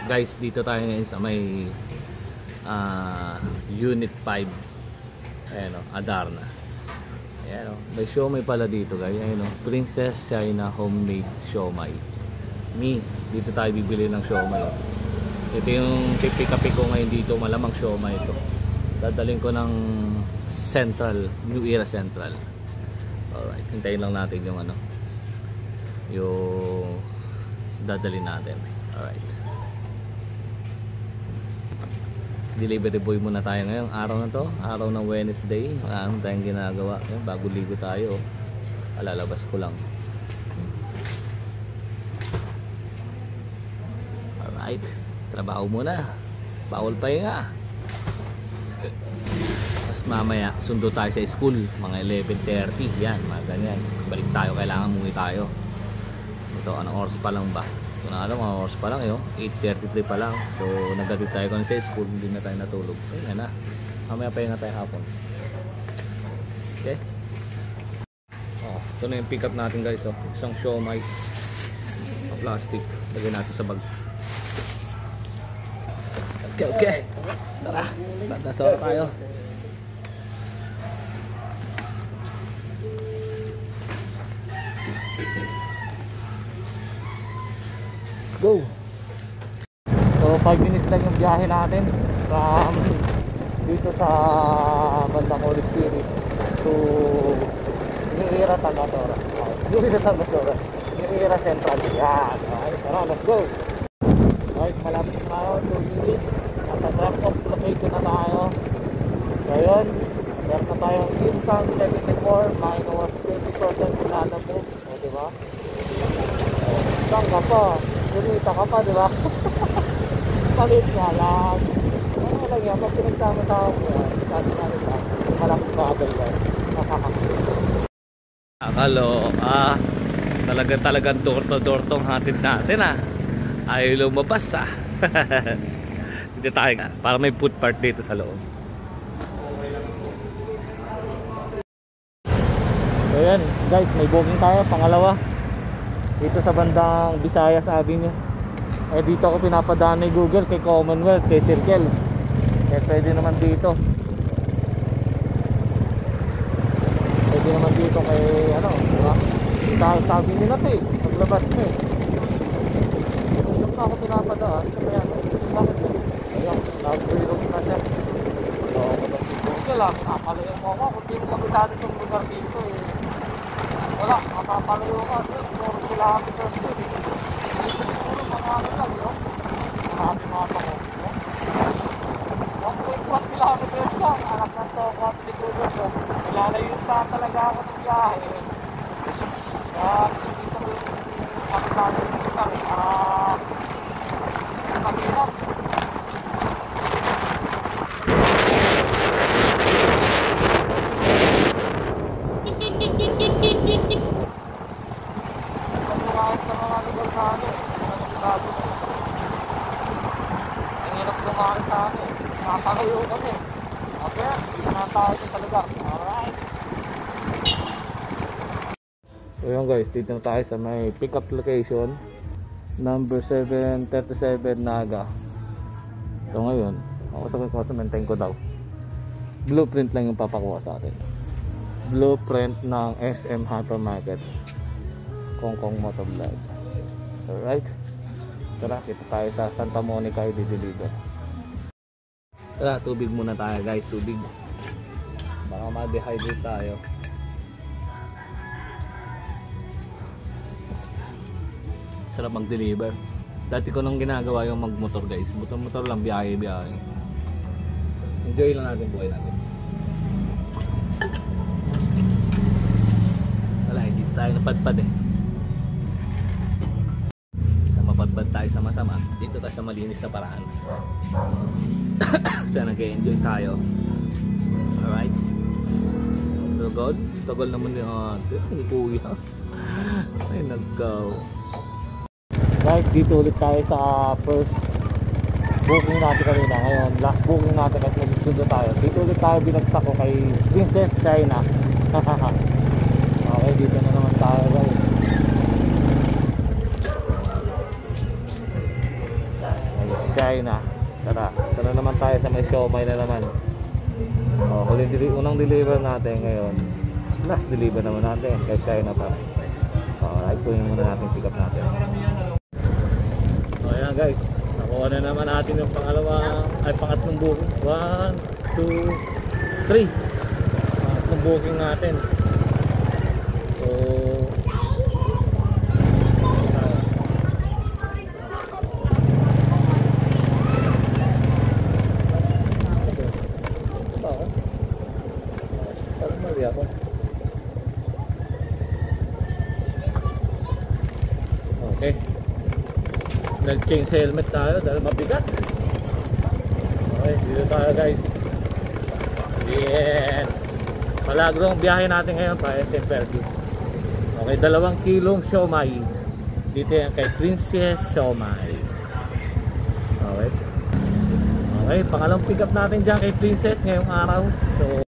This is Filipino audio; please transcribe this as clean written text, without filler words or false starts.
Guys, dito tayo ngayon sa may Unit 5. Ayan o, Adarna. Ayan o, may siomay pala dito guys. Ayan o, Princess China Homemade Siomay. Dito tayo bibili ng siomay o. Ito yung pick-up ko ngayon dito. Malamang siomay ito. Dadalhin ko ng Central, New Era Central. Alright, hintayin lang natin yung ano, yung dadalhin natin. Alright, delivery boy muna tayo ngayong araw na to, araw ng Wednesday. Wala naman tayong ginagawa. Bago ligo tayo, alalabas ko lang. Alright, trabaho muna, bawal pahinga. Mamaya sundo tayo sa school mga 11:30 yan, mga ganyan. Balik tayo, kailangan umuwi tayo. Ito, anong oras pa lang ba? Ito na alam, mga oras pa lang yun, 8:33 pa lang. So nagdatid tayo kung sa school, hindi na tayo natulog. Kaya na, mamaya pa tayo hapon. Okay, ito na yung pick up natin guys. Isang siomay na plastic, lagay natin sa bag. Okay, tara, nasa tayo. Go. So 5 minutes lang yung biyahe natin from dito sa bandang Holy Spirit to New Era Tangatora. New Era Central. Yan. Okay, tara, let's go. Guys, malapit na tayo, 2 minutes. Nasa drop off location na tayo. Ngayon, meron na tayong instant 74 minus 20% pinala mo. O diba? Saan ka pa? Kumita ka pa, diba? Palit nga lang. Ano lang yan, pag pinagsama-sama mo yan, sabi nga nila, malapit bagay yan. Akalo, talagang dorto-dortong hatid natin ayaw lumabas dito tayo para may food part dito sa loob. So yan guys, may booking tayo, pangalawa dito sa bandang Visayas Avenue. Dito ako pinapadaan ni Google kay Commonwealth, kay Circle. Pwede naman dito. Pwede naman dito kay ano, diba? Sabi nila ito paglabas mo Dito ako pinapadaan. Kaya bakit ayun, nag-reload na siya. So ako na si Google napalayan mo ako. Kung di ko kabisado itong lugar dito wala, mapapalayo ka. 4 kilometers din. Siguro marami lang yun. Marami mga pangon. 1.1 kilometers lang. Anak ng tokap si Google. Ilalayo pa talaga ako ng biyahe. Kaya dito ko yung kabisado yung lugar. Mahirap. Pagkumain sa mga lugar sa amin, ang hirap kumain sa amin, napakayo kami. Okay, na tayo sa lugar. Alright. So yun guys, dito na tayo sa may pick up location number 737 Naga. So ngayon, ako sa maintain ko daw, blueprint lang yung papakuha sa atin. Blueprint ng SM Hypermarket Kongkong Motovlog. Alright, tara, kita tayo sa Santa Monica i-deliver. Tara, tubig muna tayo guys, tubig. Baka ma-dehydrate tayo. Sarap mag-deliver. Dati ko nang ginagawa yung mag-motor guys. Motor lang, biyahe. Enjoy lang natin buhay natin. Wala, hindi tayo napadpad Sa mapadpad tayo sa masama, dito tayo sa malinis na paraan. Kasi nag-enjoy tayo. Alright. Tagal naman yung kuya. Ay nagkaw. Guys, dito ulit tayo sa first booking natin kanina. Ngayon, last booking natin at mag-studio tayo. Dito ulit tayo binagsak ko kay Princess China. Okay, dito na naman tayo guys. China. Tara, tara naman tayo sa may siomay na naman. Unang deliver natin ngayon. Last deliver naman natin kay China pa. Ito yung muna natin pick up natin. So ayan guys, nakuha na naman natin yung pangatlong booking. 1, 2, 3. Pangatlong booking natin. So okay, nag-change helmet tayo dahil mabigat. Okay, dito tayo guys. Yeah, Malagrong biyahe natin ngayon pa SM Fairview. Okay, 2 kilong siomai. Dito yan kay Princess Siomai. Okay, pangalawang pick up natin dyan kay Princess ngayong araw. So